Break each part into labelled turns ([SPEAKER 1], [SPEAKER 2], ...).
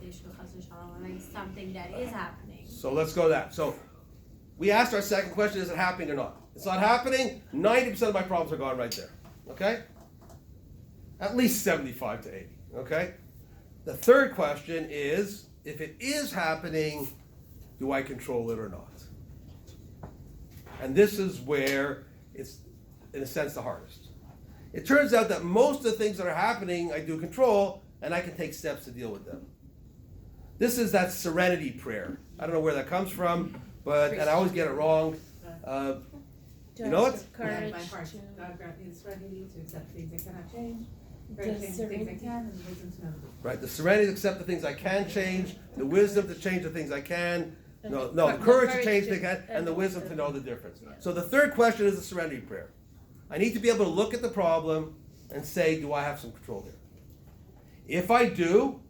[SPEAKER 1] issue, like something that is happening.
[SPEAKER 2] So let's go to that. So we asked our second question, is it happening or not? It's not happening, 90% of my problems are gone right there. Okay? At least 75 to 80. Okay? The third question is, if it is happening, do I control it or not? And this is where it's, in a sense, the hardest. It turns out that most of the things that are happening, I do control, and I can take steps to deal with them. This is that serenity prayer. I don't know where that comes from, and I always get it wrong. You know it?
[SPEAKER 3] Courage. God grant me the serenity to accept things I cannot change. Courage to change the things I can, and the wisdom to know the difference.
[SPEAKER 2] Right, the serenity to accept the things I can change, the wisdom to change the things I can, the courage to change things I can, and the wisdom to know the difference. So the third question is the serenity prayer. I need to be able to look at the problem and say, do I have some control here? If I do,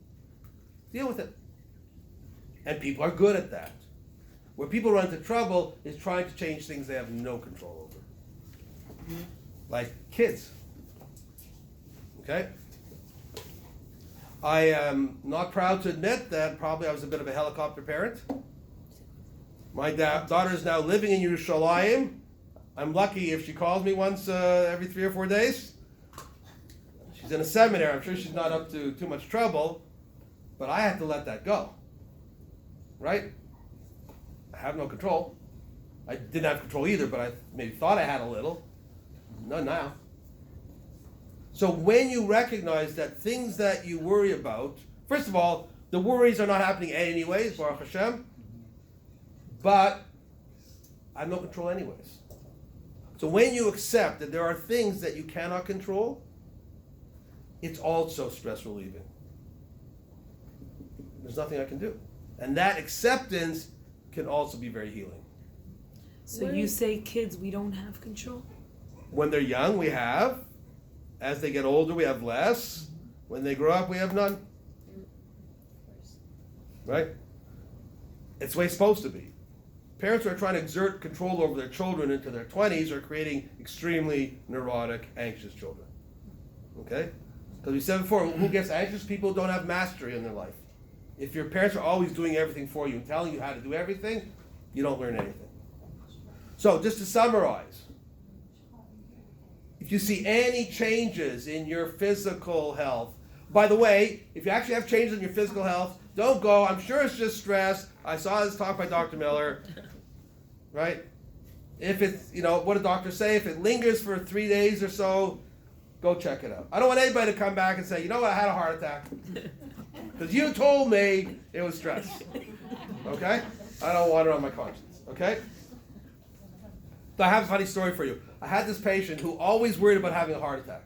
[SPEAKER 2] deal with it. And people are good at that. Where people run into trouble is trying to change things they have no control over. Like kids. Okay? I am not proud to admit that probably I was a bit of a helicopter parent. My daughter is now living in Yerushalayim. I'm lucky if she calls me once every 3 or 4 days. She's in a seminary. I'm sure she's not up to too much trouble, but I have to let that go. Right? I have no control. I didn't have control either, but I maybe thought I had a little. None now. So when you recognize that things that you worry about, first of all, the worries are not happening anyways, Baruch Hashem, but I have no control anyways. So when you accept that there are things that you cannot control, it's also stress relieving. There's nothing I can do. And that acceptance can also be very healing.
[SPEAKER 4] So you say kids, we don't have control?
[SPEAKER 2] When they're young, we have. As they get older, we have less. When they grow up, we have none. Right? It's the way it's supposed to be. Parents who are trying to exert control over their children into their 20s are creating extremely neurotic, anxious children. Okay? Because we said before, who gets anxious? People who don't have mastery in their life. If your parents are always doing everything for you and telling you how to do everything, you don't learn anything. So just to summarize, if you see any changes in your physical health, by the way, if you actually have changes in your physical health, don't go, I'm sure it's just stress. I saw this talk by Dr. Miller, right? If it's, what did doctors say? If it lingers for 3 days or so, go check it out. I don't want anybody to come back and say, you know what, I had a heart attack. Because you told me it was stress. Okay? I don't want it on my conscience. Okay? So I have a funny story for you. I had this patient who always worried about having a heart attack.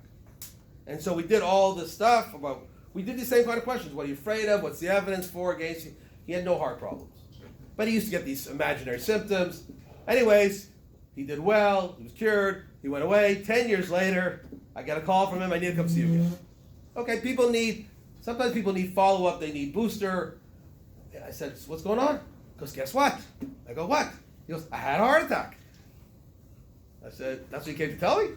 [SPEAKER 2] And so we did all this stuff about, we did the same kind of questions. What are you afraid of? What's the evidence for, against? He had no heart problems. But he used to get these imaginary symptoms. Anyways, he did well. He was cured. He went away. 10 years later, I got a call from him. I need to come see you again. Okay, sometimes people need follow-up. They need booster. And I said, what's going on? He goes, guess what? I go, what? He goes, I had a heart attack. I said, that's what you came to tell me?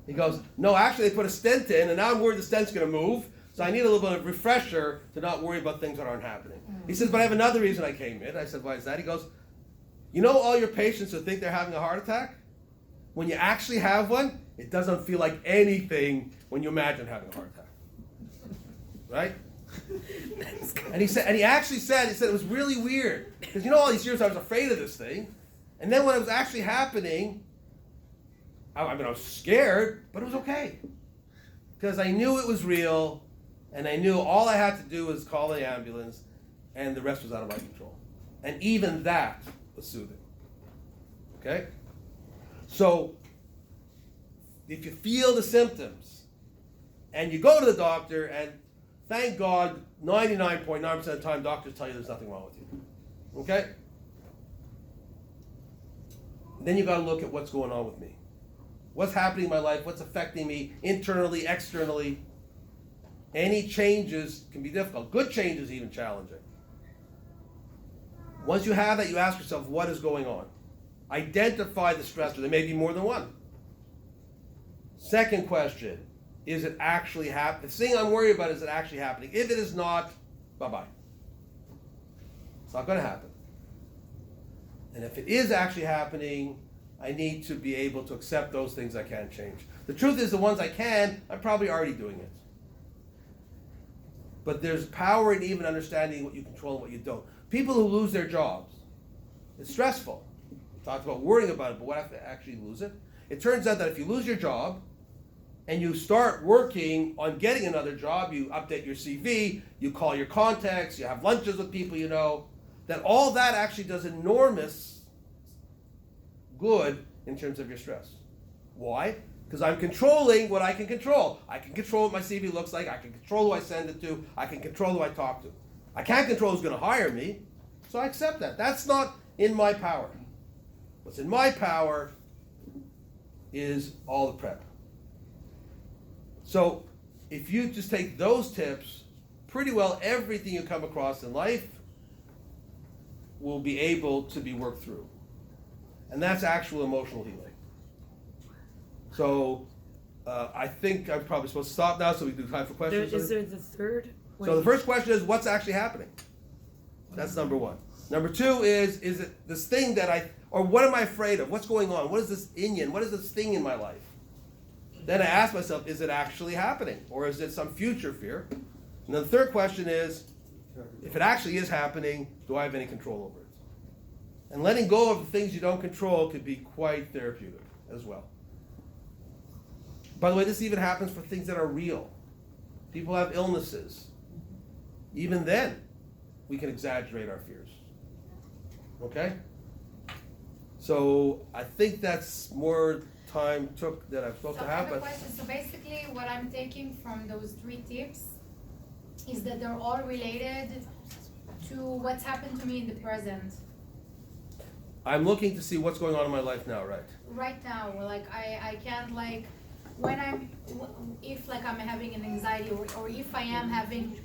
[SPEAKER 2] He goes, no, actually they put a stent in, and now I'm worried the stent's going to move, so I need a little bit of refresher to not worry about things that aren't happening. He says, but I have another reason I came in. I said, why is that? He goes, you know all your patients who think they're having a heart attack? When you actually have one, it doesn't feel like anything when you imagine having a heart attack. Right? And he actually said it was really weird. Because all these years I was afraid of this thing. And then when it was actually happening, I was scared, but it was okay. Because I knew it was real, and I knew all I had to do was call the ambulance, and the rest was out of my control. And even that was soothing. Okay? So, if you feel the symptoms, and you go to the doctor, and thank God, 99.9% of the time, doctors tell you there's nothing wrong with you. Okay? Then you got to look at what's going on with me. What's happening in my life? What's affecting me internally, externally? Any changes can be difficult. Good changes even challenging. Once you have that, you ask yourself, what is going on? Identify the stressor. There may be more than one. Second question, is it actually happening? The thing I'm worried about, is it actually happening? If it is not, bye-bye. It's not going to happen. And if it is actually happening, I need to be able to accept those things I can't change. The truth is, the ones I can, I'm probably already doing it. But there's power in even understanding what you control and what you don't. People who lose their jobs, it's stressful. We talked about worrying about it, but what if they actually lose it? It turns out that if you lose your job and you start working on getting another job, you update your CV, you call your contacts, you have lunches with people you know, that all that actually does enormous good in terms of your stress. Why? Because I'm controlling what I can control. I can control what my CV looks like. I can control who I send it to. I can control who I talk to. I can't control who's going to hire me, so I accept that. That's not in my power. What's in my power is all the prep. So if you just take those tips, pretty well everything you come across in life will be able to be worked through. And that's actual emotional healing. So I think I'm probably supposed to stop now so we can do time for questions.
[SPEAKER 4] Is there the third?
[SPEAKER 2] So the first question is, what's actually happening? That's number one. Number two is it this thing that or what am I afraid of? What's going on? What is this inyan? What is this thing in my life? Then I ask myself, is it actually happening? Or is it some future fear? And then the third question is, if it actually is happening, do I have any control over it? And letting go of the things you don't control could be quite therapeutic as well. By the way, this even happens for things that are real. People have illnesses. Even then, we can exaggerate our fears. Okay? So I think that's more time took than I'm supposed to have.
[SPEAKER 5] I have a question. So basically what I'm taking from those 3 tips is that they're all related to what's happened to me in the present.
[SPEAKER 2] I'm looking to see what's going on in my life now, right?
[SPEAKER 5] Right now, like I can't like, when if like I'm having an anxiety or if I am having